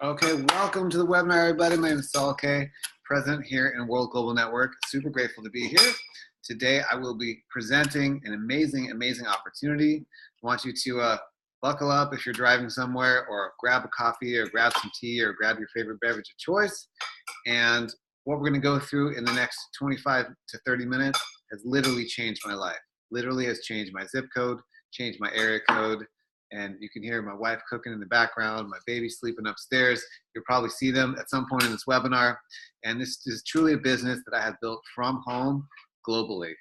Okay, welcome to the webinar, everybody. My name is Saul K, president here in World Global Network. Super grateful to be here. Today, I will be presenting an amazing opportunity. I want you to buckle up if you're driving somewhere, or grab a coffee, or grab some tea, or grab your favorite beverage of choice. And what we're going to go through in the next 25 to 30 minutes has literally changed my life. Literally has changed my zip code, changed my area code. And you can hear my wife cooking in the background, my baby sleeping upstairs. You'll probably see them at some point in this webinar. And this is truly a business that I have built from home globally.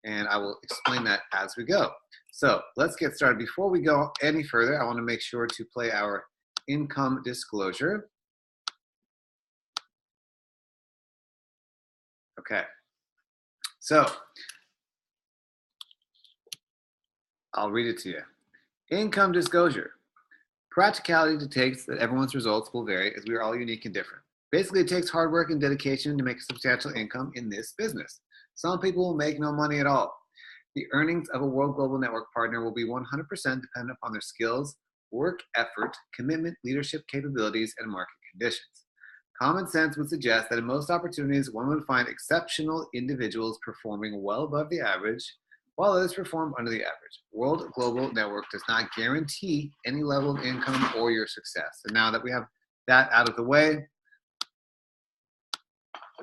And I will explain that as we go. So let's get started. Before we go any further, I want to make sure to play our income disclosure. Okay. So I'll read it to you. Income disclosure. Practicality dictates that everyone's results will vary as we are all unique and different. Basically, it takes hard work and dedication to make a substantial income in this business. Some people will make no money at all. The earnings of a World Global Network partner will be 100% dependent upon their skills, work ethic, commitment, leadership capabilities, and market conditions. Common sense would suggest that in most opportunities, one would find exceptional individuals performing well above the average, while others perform under the average. World Global Network does not guarantee any level of income or your success. And now that we have that out of the way,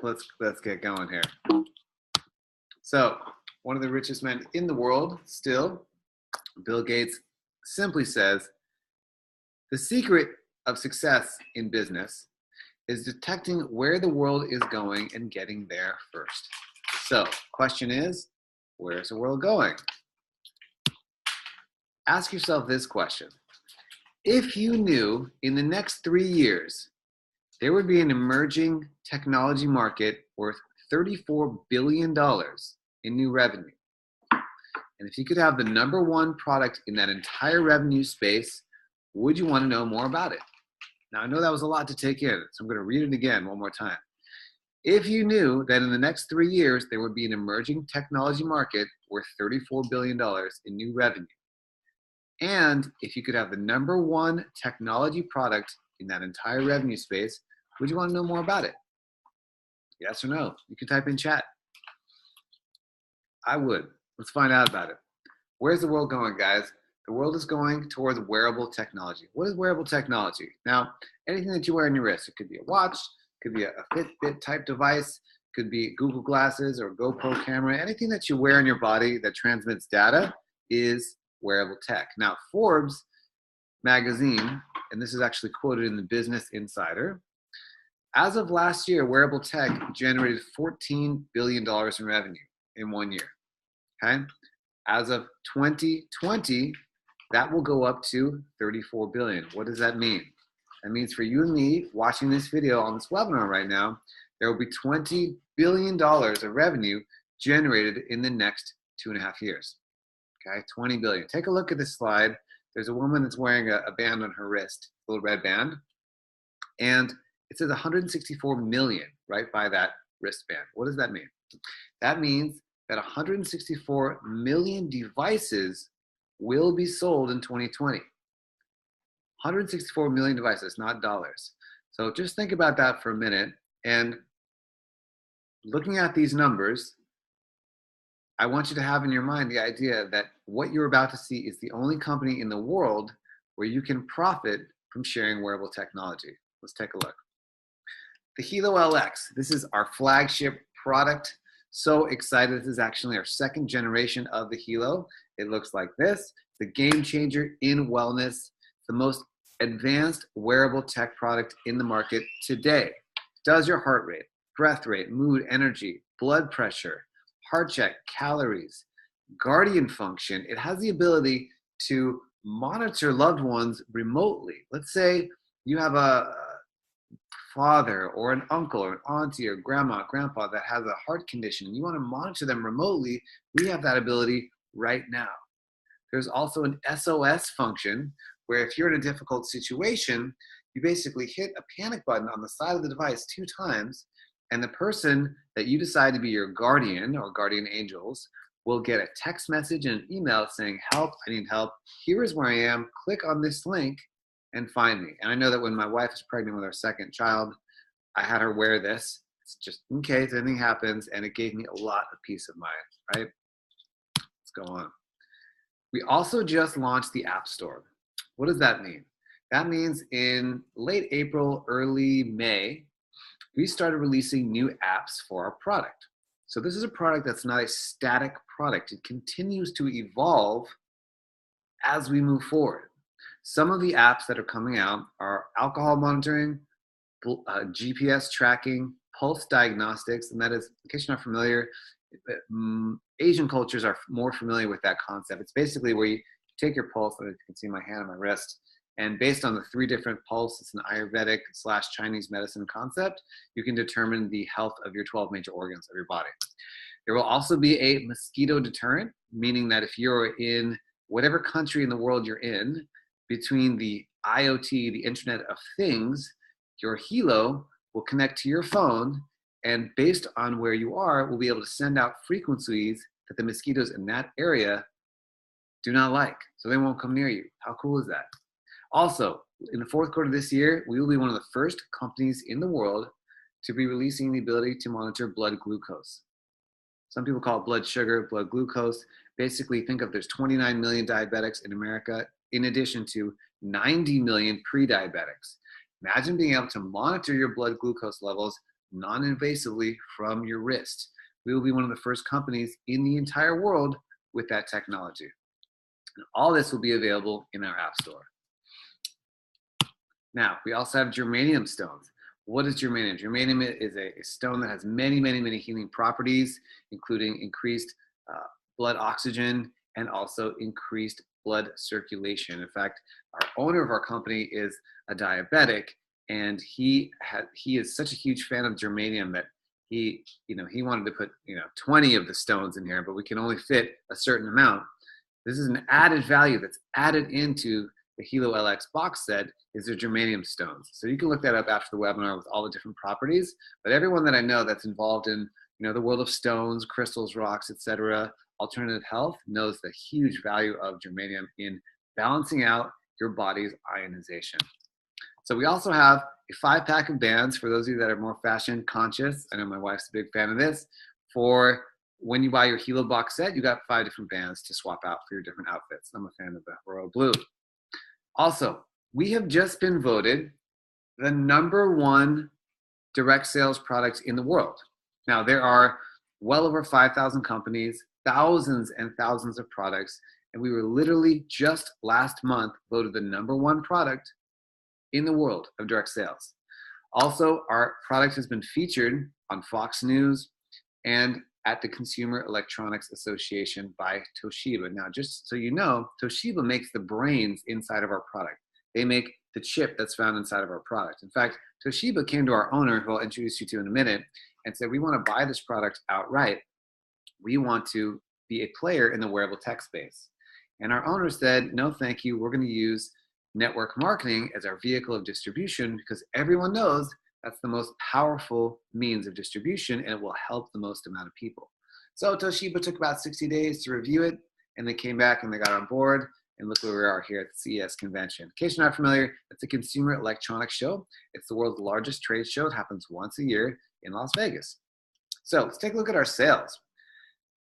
let's get going here. So, one of the richest men in the world still, Bill Gates, simply says, the secret of success in business is detecting where the world is going and getting there first. So, question is, where's the world going? Ask yourself this question. If you knew in the next 3 years there would be an emerging technology market worth $34 billion in new revenue, and if you could have the number one product in that entire revenue space, would you want to know more about it? Now, I know that was a lot to take in, so I'm going to read it again one more time. If you knew that in the next 3 years there would be an emerging technology market worth $34 billion in new revenue, and if you could have the number one technology product in that entire revenue space, would you want to know more about it? Yes or no? You can type in chat. I would. Let's find out about it. Where's the world going, guys? The world is going towards wearable technology. What is wearable technology? Now, anything that you wear on your wrist. It could be a watch, could be a Fitbit type device, could be Google Glasses or GoPro camera. Anything that you wear on your body that transmits data is wearable tech. Now, Forbes magazine, and this is actually quoted in the Business Insider, as of last year, wearable tech generated $14 billion in revenue in 1 year. Okay? As of 2020, that will go up to $34 billion. What does that mean? That means for you and me watching this video on this webinar right now, there will be $20 billion of revenue generated in the next 2.5 years. Okay, 20 billion. Take a look at this slide. There's a woman that's wearing a band on her wrist, a little red band, and it says 164 million right by that wristband. What does that mean? That means that 164 million devices will be sold in 2020. 164 million devices, not dollars. So just think about that for a minute. And looking at these numbers, I want you to have in your mind the idea that what you're about to see is the only company in the world where you can profit from sharing wearable technology. Let's take a look. The Hilo LX, this is our flagship product. So excited, this is actually our second generation of the Hilo. It looks like this, the game changer in wellness, the most advanced wearable tech product in the market today. Does your heart rate, breath rate, mood, energy, blood pressure, heart check, calories, guardian function. It has the ability to monitor loved ones remotely. Let's say you have a father or an uncle or an auntie or grandma, grandpa that has a heart condition and you want to monitor them remotely. We have that ability right now. There's also an SOS function where if you're in a difficult situation, you basically hit a panic button on the side of the device 2 times, and the person that you decide to be your guardian or guardian angels will get a text message and an email saying, help, I need help. Here is where I am. Click on this link and find me. And I know that when my wife is pregnant with our second child, I had her wear this. It's just in case anything happens, and it gave me a lot of peace of mind, right? Let's go on. We also just launched the App Store. What does that mean? That means in late April, early May, we started releasing new apps for our product. So this is a product that's not a static product. It continues to evolve as we move forward. Some of the apps that are coming out are alcohol monitoring, GPS tracking, pulse diagnostics, and that is, in case you're not familiar, Asian cultures are more familiar with that concept. It's basically where you take your pulse, and you can see my hand on my wrist, and based on the 3 different pulse, it's an Ayurvedic / Chinese medicine concept, you can determine the health of your 12 major organs of your body. There will also be a mosquito deterrent, meaning that if you're in whatever country in the world you're in, between the IoT, the Internet of Things, your Hilo will connect to your phone, and based on where you are, we'll be able to send out frequencies that the mosquitoes in that area do not like, so they won't come near you. How cool is that? Also, in the 4th quarter of this year, we will be one of the first companies in the world to be releasing the ability to monitor blood glucose. Some people call it blood sugar, blood glucose. Basically, think of there's 29 million diabetics in America, in addition to 90 million pre-diabetics. Imagine being able to monitor your blood glucose levels non-invasively from your wrist. We will be one of the first companies in the entire world with that technology. And all this will be available in our App Store. Now, we also have germanium stones. What is germanium? Germanium is a stone that has many, many, many healing properties, including increased blood oxygen and also increased blood circulation. In fact, our owner of our company is a diabetic, and he is such a huge fan of germanium that he wanted to put 20 of the stones in here, but we can only fit a certain amount. This is an added value that's added into the Hilo LX box set is the germanium stones. So you can look that up after the webinar with all the different properties. But everyone that I know that's involved in the world of stones, crystals, rocks, etc., alternative health knows the huge value of germanium in balancing out your body's ionization. So we also have a 5-pack of bands for those of you that are more fashion conscious. I know my wife's a big fan of this. For when you buy your Hilo box set, you got 5 different bands to swap out for your different outfits. I'm a fan of the royal blue. Also, we have just been voted the #1 direct sales product in the world. Now, there are well over 5,000 companies, thousands and thousands of products, and we were literally just last month voted the #1 product in the world of direct sales. Also, our product has been featured on Fox News and at the Consumer Electronics Association by Toshiba. Now, just so you know, Toshiba makes the brains inside of our product. They make the chip that's found inside of our product. In fact, Toshiba came to our owner, who I'll introduce you to in a minute, and said, we want to buy this product outright. We want to be a player in the wearable tech space. And our owner said, no, thank you. We're going to use network marketing as our vehicle of distribution because everyone knows that's the most powerful means of distribution, and it will help the most amount of people. So Toshiba took about 60 days to review it, and they came back and they got on board, and look where we are here at the CES convention. In case you're not familiar, it's a Consumer Electronics Show. It's the world's largest trade show. It happens once a year in Las Vegas. So let's take a look at our sales.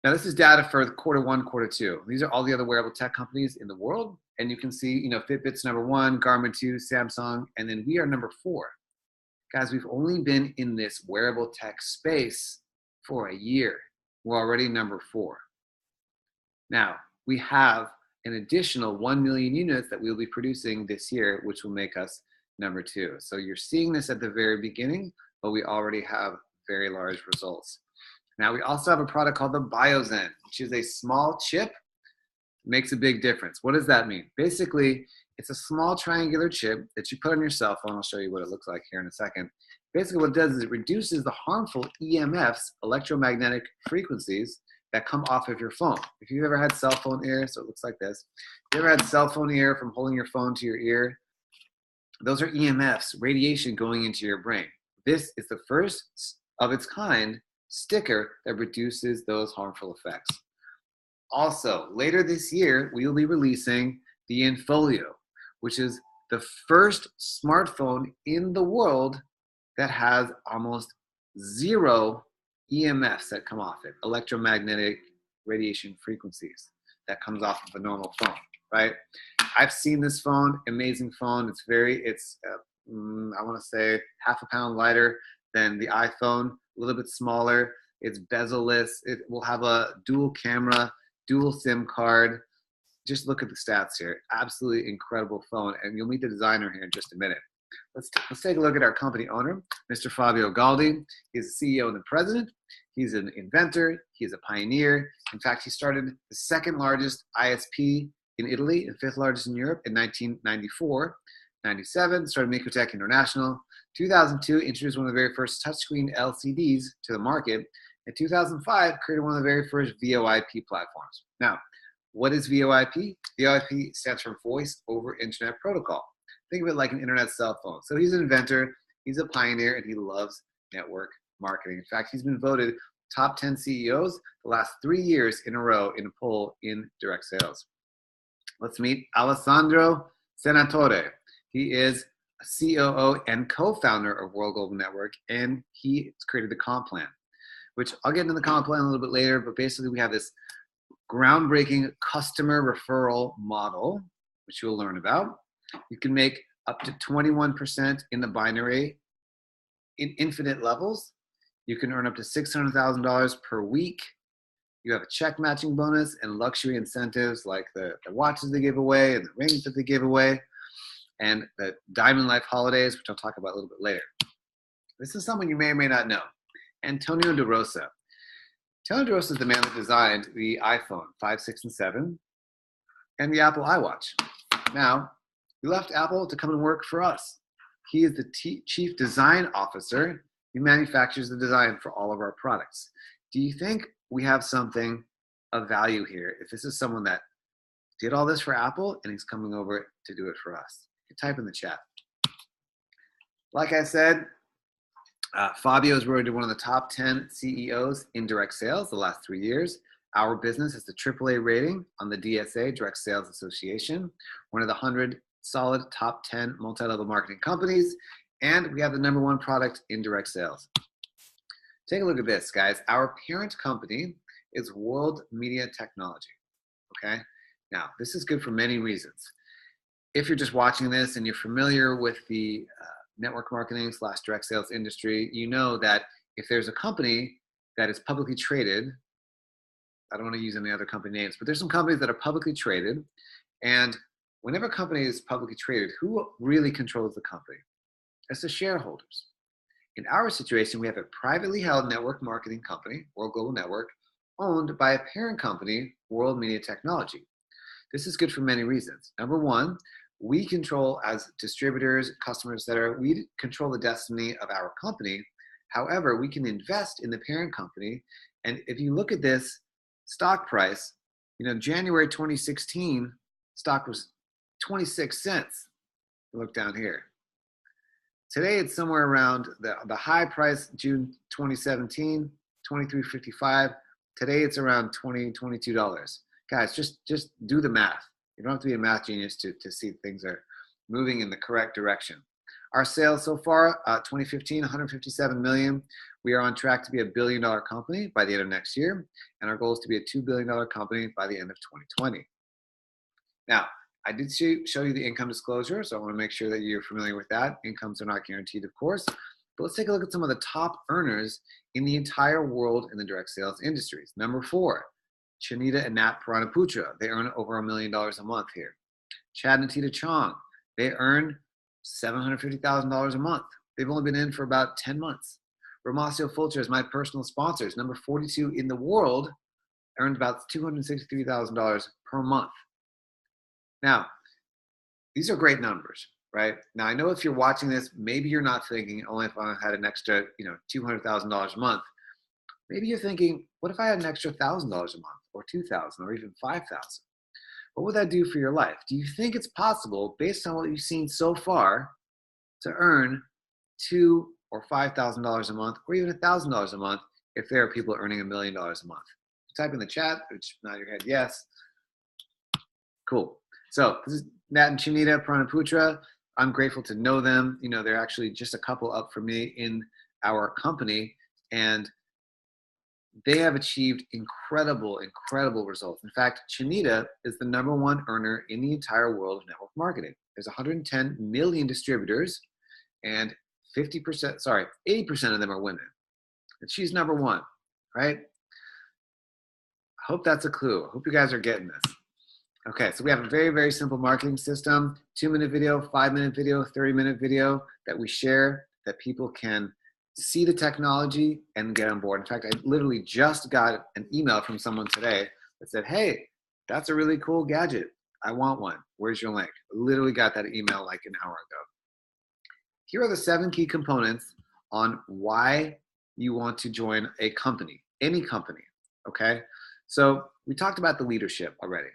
Now this is data for Q1, Q2. These are all the other wearable tech companies in the world, and you can see, Fitbit's #1, Garmin 2, Samsung, and then we are #4. Guys, we've only been in this wearable tech space for a year. We're already #4. Now, we have an additional 1 million units that we'll be producing this year, which will make us #2. So you're seeing this at the very beginning, but we already have very large results. Now, we also have a product called the BioZen, which is a small chip. Makes a big difference. What does that mean? Basically, it's a small triangular chip that you put on your cell phone. I'll show you what it looks like here in a second. Basically, what it does is it reduces the harmful EMFs, electromagnetic frequencies, that come off of your phone. If you've ever had cell phone ear, so it looks like this. If you ever had cell phone ear from holding your phone to your ear, those are EMFs, radiation going into your brain. This is the first of its kind sticker that reduces those harmful effects. Also, later this year, we will be releasing the Infolio, which is the first smartphone in the world that has almost zero EMFs that come off it, electromagnetic radiation frequencies that comes off of a normal phone, right? I've seen this phone, amazing phone. It's I want to say half a pound lighter than the iPhone, a little bit smaller. It's bezel-less. It will have a dual camera, dual SIM card. Just look at the stats here. Absolutely incredible phone. And you'll meet the designer here in just a minute. Let's take a look at our company owner, Mr. Fabio Galdi. He's the CEO and the president. He's an inventor. He's a pioneer. In fact, he started the second largest ISP in Italy and fifth largest in Europe in 1994. 97, started Microtech International. 2002, introduced one of the very first touchscreen LCDs to the market. In 2005, created one of the very first VoIP platforms. Now, what is VoIP? VoIP stands for Voice over Internet Protocol. Think of it like an internet cell phone. So he's an inventor, he's a pioneer, and he loves network marketing. In fact, he's been voted top 10 CEOs the last 3 years in a row in a poll in direct sales. Let's meet Alessandro Senatore. He is a COO and co-founder of World Global Network, and he created the comp plan, which I'll get into the comp plan a little bit later, but basically we have this groundbreaking customer referral model, which you'll learn about. You can make up to 21% in the binary in infinite levels. You can earn up to $600,000 per week. You have a check matching bonus and luxury incentives like the watches they give away and the rings that they give away and the Diamond Life holidays, which I'll talk about a little bit later. This is someone you may or may not know, Antonio De Rosa. Antonio De Rosa is the man that designed the iPhone 5, 6, and 7 and the Apple iWatch. Now, he left Apple to come and work for us. He is the chief design officer. He manufactures the design for all of our products. Do you think we have something of value here if this is someone that did all this for Apple and he's coming over to do it for us? You can type in the chat. Like I said, Fabio is rated one of the top 10 CEOs in direct sales the last 3 years. Our business has the AAA rating on the DSA, Direct Sales Association, one of the 100 solid top 10 multi-level marketing companies, and we have the #1 product in direct sales. Take a look at this, guys. Our parent company is World Media Technology, okay? Now, this is good for many reasons. If you're just watching this and you're familiar with the network marketing / direct sales industry, you know that if there's a company that is publicly traded, I don't want to use any other company names, but there's some companies that are publicly traded, and whenever a company is publicly traded, who really controls the company? It's the shareholders. In our situation, we have a privately held network marketing company, World Global Network, owned by a parent company, World Media Technology. This is good for many reasons. #1, we control, as distributors, customers, etc., we control the destiny of our company. However, we can invest in the parent company. And if you look at this stock price, January 2016, stock was 26 cents. Look down here. Today, it's somewhere around the high price, June 2017, $23.55. Today, it's around $22. Guys, just do the math. You don't have to be a math genius to see things are moving in the correct direction. Our sales so far, 2015, 157 million. We are on track to be $1 billion company by the end of next year, and our goal is to be a $2 billion company by the end of 2020. Now, I did show you the income disclosure, so I want to make sure that you're familiar with that. Incomes are not guaranteed, of course, but let's take a look at some of the top earners in the entire world in the direct sales industries. #4, Chanita and Nat Puranaputra. They earn over $1 million a month here. Chad and Tita Chong, they earn $750,000 a month. They've only been in for about 10 months. Romasio Fulcher is my personal sponsors. #42 in the world, earned about $263,000 per month. Now, these are great numbers, right? Now, I know if you're watching this, maybe you're not thinking, only if I had an extra, $200,000 a month. Maybe you're thinking, what if I had an extra $1,000 a month, or $2,000, or even $5,000? What would that do for your life? Do you think it's possible, based on what you've seen so far, to earn $2,000 or $5,000 a month, or even $1,000 a month, if there are people earning $1 million a month? Type in the chat, which nod your head yes. Cool. So this is Nat and Chanita Puranaputra. I'm grateful to know them. You know, they're actually just a couple up from me in our company, and they have achieved incredible, incredible results. In fact, Chanita is the #1 earner in the entire world of network marketing. There's 110 million distributors, and 80% of them are women. And she's #1, right? I hope that's a clue. I hope you guys are getting this. Okay, so we have a very, very simple marketing system, 2-minute video, 5-minute video, 30-minute video that we share that people can see the technology and get on board. In fact, I literally just got an email from someone today that said, hey, that's a really cool gadget. I want one. Where's your link? I literally got that email like an hour ago. Here are the 7 key components on why you want to join a company, any company, okay? So we talked about the leadership already.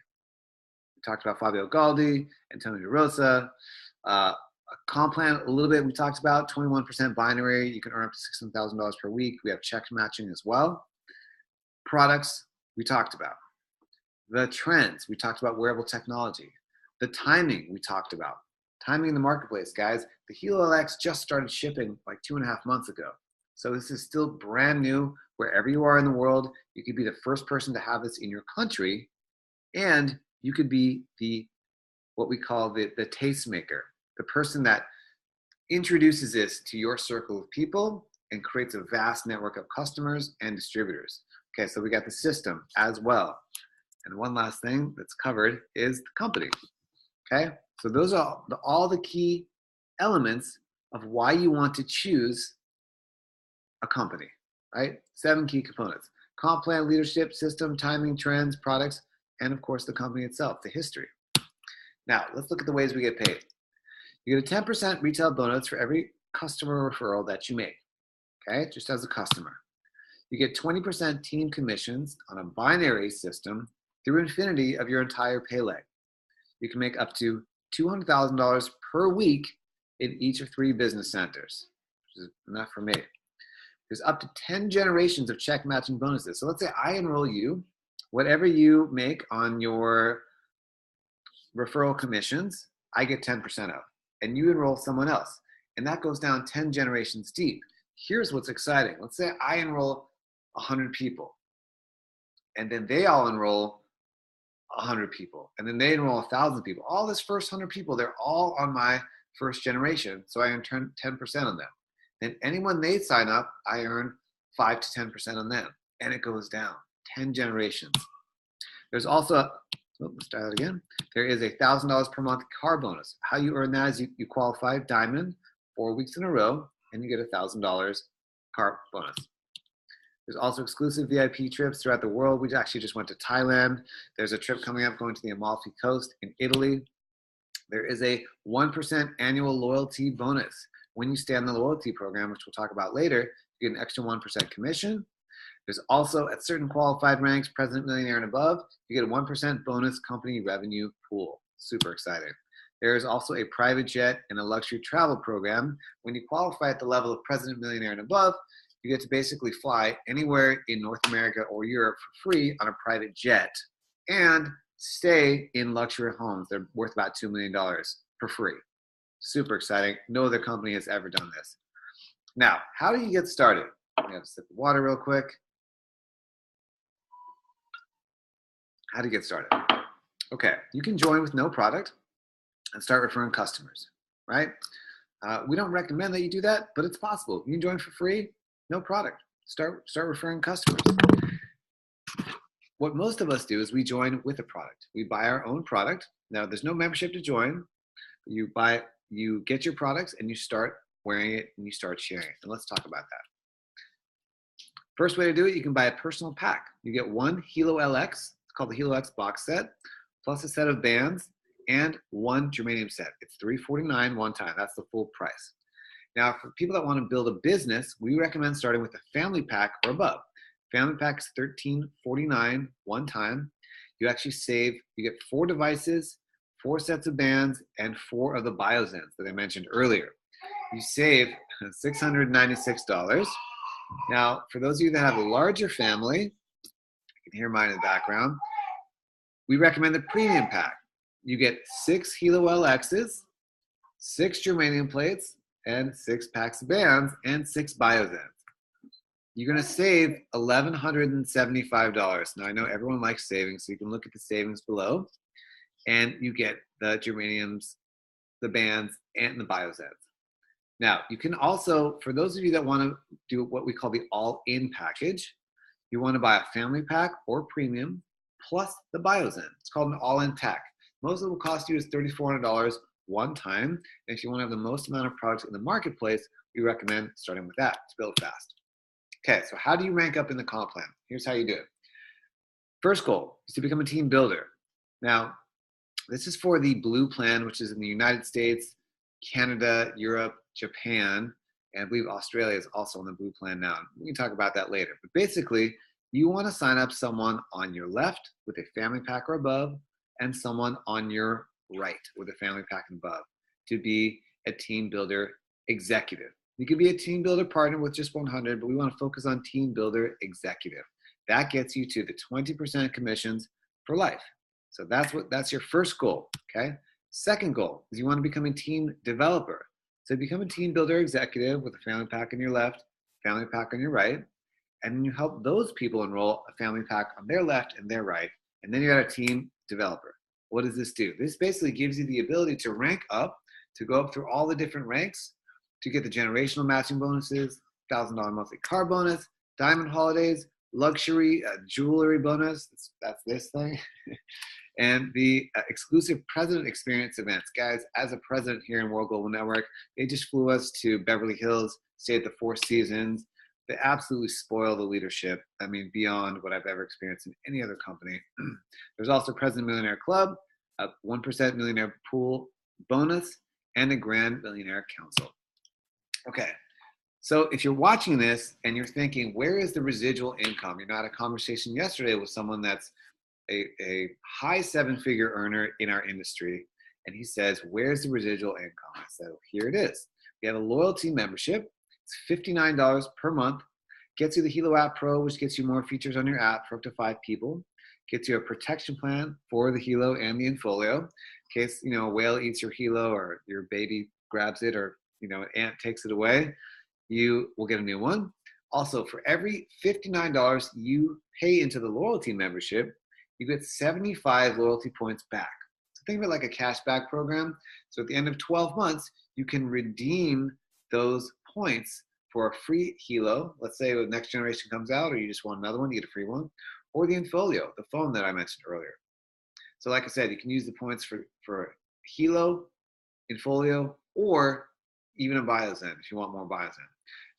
We talked about Fabio Galdi, Antonio DeRosa, comp plan a little bit. We talked about 21% binary. You can earn up to $16,000 per week. We have check matching as well. Products, we talked about. The trends, we talked about wearable technology. The timing, we talked about. Timing in the marketplace, guys. The Hilo LX just started shipping like 2.5 months ago. So this is still brand new. Wherever you are in the world, you could be the first person to have this in your country, and you could be what we call the tastemaker, the person that introduces this to your circle of people and creates a vast network of customers and distributors. Okay, so we got the system as well. And one last thing that's covered is the company. Okay, so those are all the key elements of why you want to choose a company, right? 7 key components: comp plan, leadership, system, timing, trends, products, and of course the company itself, the history. Now, let's look at the ways we get paid. You get a 10% retail bonus for every customer referral that you make, okay? Just as a customer. You get 20% team commissions on a binary system through infinity of your entire pay leg. You can make up to $200,000 per week in each of 3 business centers, which is enough for me. There's up to 10 generations of check matching bonuses. So let's say I enroll you, whatever you make on your referral commissions, I get 10% of, and you enroll someone else, and that goes down 10 generations deep. Here's what's exciting. Let's say I enroll 100 people, and then they all enroll 100 people, and then they enroll 1,000 people. All this first 100 people, they're all on my first generation, so I earn 10% on them. Then anyone they sign up, I earn 5 to 10% on them, and it goes down 10 generations. There's also, let's try that again. There is a $1,000 per month car bonus. How you earn that is you qualify Diamond 4 weeks in a row, and you get $1,000 car bonus. There's also exclusive VIP trips throughout the world. We actually just went to Thailand. There's a trip coming up going to the Amalfi Coast in Italy. There is a 1% annual loyalty bonus. When you stay on the loyalty program, which we'll talk about later, you get an extra 1% commission. There's also, at certain qualified ranks, President, Millionaire, and above, you get a 1% bonus company revenue pool. Super exciting. There is also a private jet and a luxury travel program. When you qualify at the level of President, Millionaire, and above, you get to basically fly anywhere in North America or Europe for free on a private jet and stay in luxury homes. They're worth about $2 million for free. Super exciting. No other company has ever done this. Now, how do you get started? I'm going to have a sip of water real quick. How to get started. Okay, you can join with no product and start referring customers, right? We don't recommend that you do that, but it's possible. You can join for free, no product. Start referring customers. What most of us do is we join with a product. We buy our own product. Now, there's no membership to join. You get your products and you start wearing it and you start sharing it. And let's talk about that. First way to do it, you can buy a personal pack. You get one Hilo LX, it's called the Hilo X box set, plus a set of bands and one germanium set. It's $349 one time. That's the full price. Now, for people that want to build a business, we recommend starting with a family pack or above. Family pack is $1349 one time. You actually save, you get 4 devices, 4 sets of bands, and 4 of the BioZens that I mentioned earlier. You save $696. Now, for those of you that have a larger family, you can hear mine in the background, we recommend the premium pack. You get 6 Hilo LXs, 6 germanium plates, and 6 packs of bands, and 6 Biozyns. You're going to save $1,175. Now, I know everyone likes savings, so you can look at the savings below, and you get the germaniums, the bands, and the Biozyns. Now, you can also, for those of you that want to do what we call the all-in package, you want to buy a family pack or premium plus the Biozyn. It's called an all-in pack. Most of it will cost you is $3,400 one time. And if you want to have the most amount of products in the marketplace, we recommend starting with that to build fast. Okay, so how do you rank up in the comp plan? Here's how you do it. First goal is to become a team builder. Now, this is for the blue plan, which is in the United States, Canada, Europe, Japan, and I believe Australia is also on the blue plan now. We can talk about that later. But basically, you want to sign up someone on your left with a family pack or above, and someone on your right with a family pack and above to be a team builder executive. You could be a team builder partner with just 100, but we want to focus on team builder executive. That gets you to the 20% commissions for life. So that's your first goal, okay? Second goal is you want to become a team developer. So become a team builder executive with a family pack on your left, family pack on your right, and then you help those people enroll a family pack on their left and their right, and then you got a team developer. What does this do? This basically gives you the ability to rank up, to go up through all the different ranks, to get the generational matching bonuses, $1,000 monthly car bonus, diamond holidays, luxury jewelry bonus, that's this thing, and the exclusive president experience events. Guys, as a president here in World Global Network, they just flew us to Beverly Hills, stayed at the Four Seasons. They absolutely spoil the leadership. I mean, beyond what I've ever experienced in any other company. There's also President Millionaire Club, a 1% millionaire pool bonus, and a Grand Millionaire Council. Okay, so if you're watching this and you're thinking, where is the residual income? You know, I had a conversation yesterday with someone that's a high 7-figure earner in our industry, and he says, where's the residual income? I said, well, here it is. We have a loyalty membership. It's $59 per month. Gets you the Hilo App Pro, which gets you more features on your app for up to 5 people. Gets you a protection plan for the Hilo and the Infolio. In case, you know, a whale eats your Hilo or your baby grabs it or, you know, an ant takes it away, you will get a new one. Also, for every $59 you pay into the loyalty membership, you get 75 loyalty points back. So think of it like a cashback program. So at the end of 12 months, you can redeem those points for a free Hilo. Let's say the next generation comes out, or you just want another one, you get a free one, or the Infolio, the phone that I mentioned earlier. So like I said, you can use the points for Hilo, Infolio, or even a Biozyn if you want more Biozyn.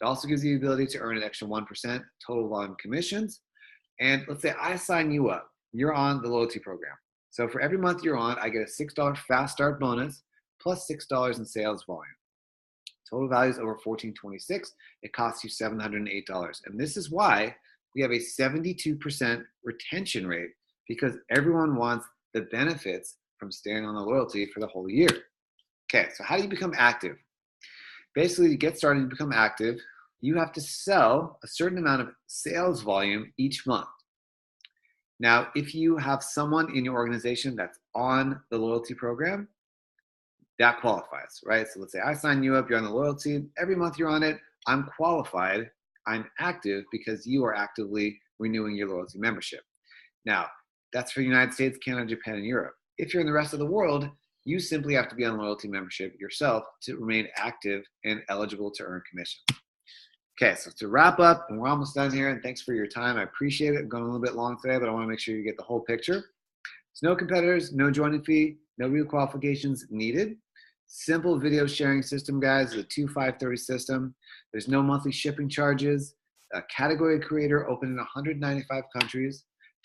It also gives you the ability to earn an extra 1% total volume commissions. And let's say I sign you up. You're on the loyalty program. So for every month you're on, I get a $6 fast start bonus plus $6 in sales volume. Total value is over $1,426. It costs you $708. And this is why we have a 72% retention rate, because everyone wants the benefits from staying on the loyalty for the whole year. Okay, so how do you become active? Basically, to get started and become active, you have to sell a certain amount of sales volume each month. Now, if you have someone in your organization that's on the loyalty program, that qualifies, right? So let's say I sign you up, you're on the loyalty, every month you're on it, I'm qualified, I'm active because you are actively renewing your loyalty membership. Now, that's for the United States, Canada, Japan, and Europe. If you're in the rest of the world, you simply have to be on loyalty membership yourself to remain active and eligible to earn commission. Okay, so to wrap up, and we're almost done here, and thanks for your time. I appreciate it. I'm going a little bit long today, but I want to make sure you get the whole picture. There's no competitors, no joining fee, no real qualifications needed. Simple video sharing system, guys, a 2-5-30 system. There's no monthly shipping charges. A category creator open in 195 countries,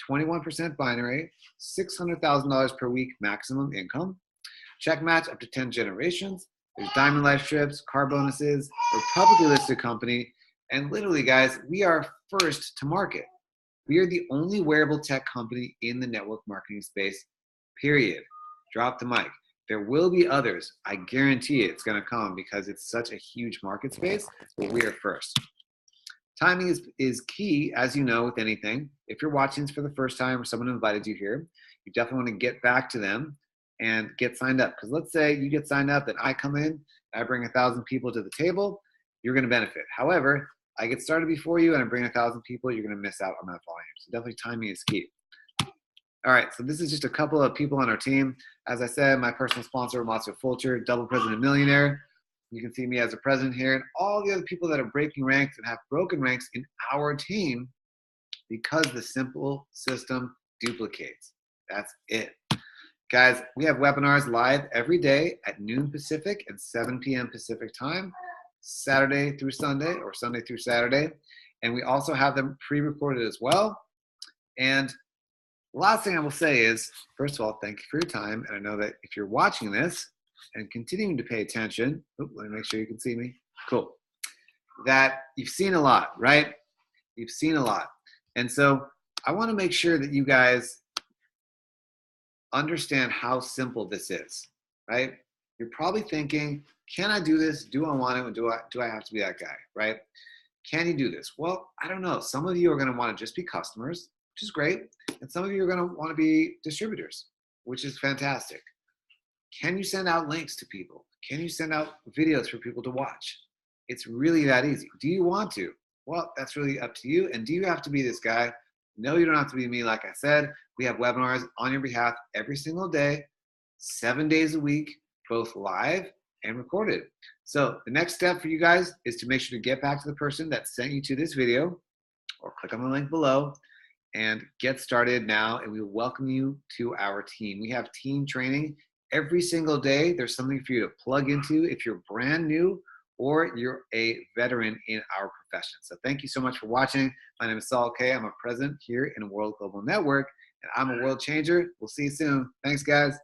21% binary, $600,000 per week maximum income. Check match up to 10 generations. There's diamond life trips, car bonuses. We're a publicly listed company. And literally, guys, we are first to market. We are the only wearable tech company in the network marketing space, period. Drop the mic. There will be others. I guarantee it's going to come because it's such a huge market space, but we are first. Timing is key, as you know, with anything. If you're watching this for the first time or someone invited you here, you definitely want to get back to them and get signed up. Because let's say you get signed up and I come in, I bring 1,000 people to the table, you're going to benefit. However, I get started before you and I bring 1,000 people, you're going to miss out on that volume. So definitely timing is key. All right, so this is just a couple of people on our team. As I said, my personal sponsor, Massimo Fulcher, double president millionaire. You can see me as a president here, and all the other people that are breaking ranks and have broken ranks in our team because the simple system duplicates. That's it. Guys, we have webinars live every day at noon Pacific and 7 p.m. Pacific time, Saturday through Sunday or Sunday through Saturday. And we also have them pre-recorded as well. And the last thing I will say is, first of all, thank you for your time. And I know that if you're watching this and continuing to pay attention, let me make sure you can see me. Cool. That you've seen a lot, right? You've seen a lot. And so I want to make sure that you guys understand how simple this is, right? You're probably thinking, can I do this? Do I want it? Do I have to be that guy, right? Can you do this? Well, I don't know. Some of you are going to want to just be customers, which is great. And some of you are going to want to be distributors, which is fantastic. Can you send out links to people? Can you send out videos for people to watch? It's really that easy. Do you want to? Well, that's really up to you. And do you have to be this guy? No, you don't have to be me. Like I said, we have webinars on your behalf every single day, 7 days a week, both live and recorded. So the next step for you guys is to make sure to get back to the person that sent you to this video, or click on the link below and get started now. And we welcome you to our team. We have team training every single day. There's something for you to plug into if you're brand new or you're a veteran in our profession. So thank you so much for watching. My name is Saul K. I'm a president here in World Global Network, and I'm a world changer. We'll see you soon. Thanks, guys.